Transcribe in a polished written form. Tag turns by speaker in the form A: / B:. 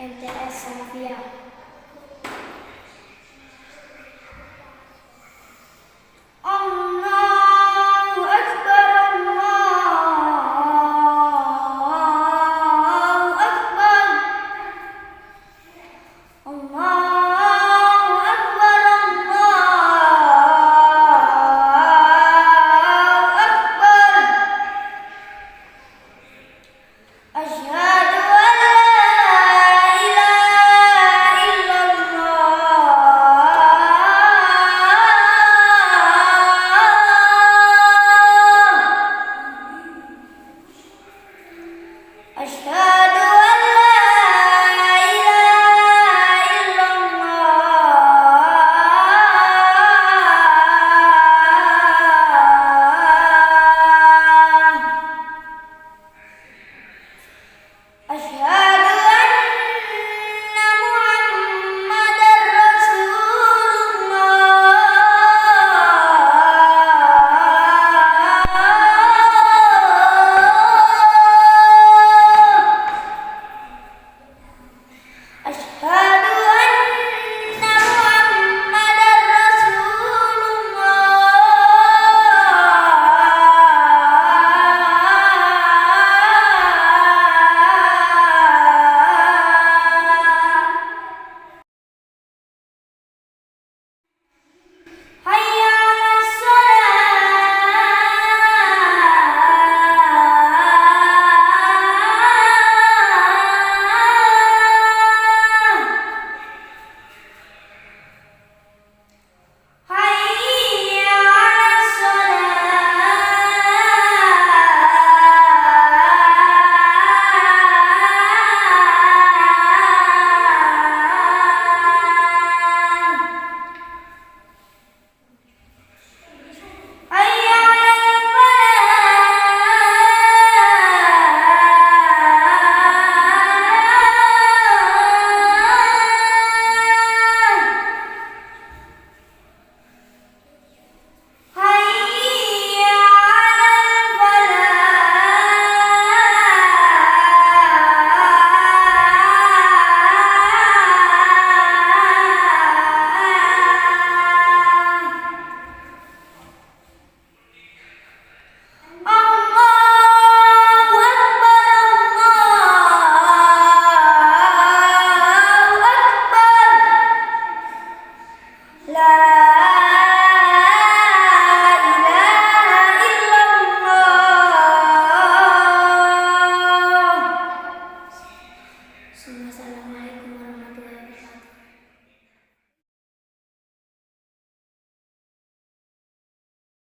A: MTS Salafiyah. Allahu Akbar, Allahu Akbar, Allahu Akbar, Allahu Akbar. Asyhadu an la ilaha illallah. Asyhadu an la ilaha illallah. Asyhadu anna Muhammadar Rasulullah. Asyhadu anna Muhammadar Rasulullah. Hayya 'alas shalah. Hayya 'alas shalah. Hayya 'alal falah. Hayya 'alal falah. Allahu Akbar, Allahu Akbar. La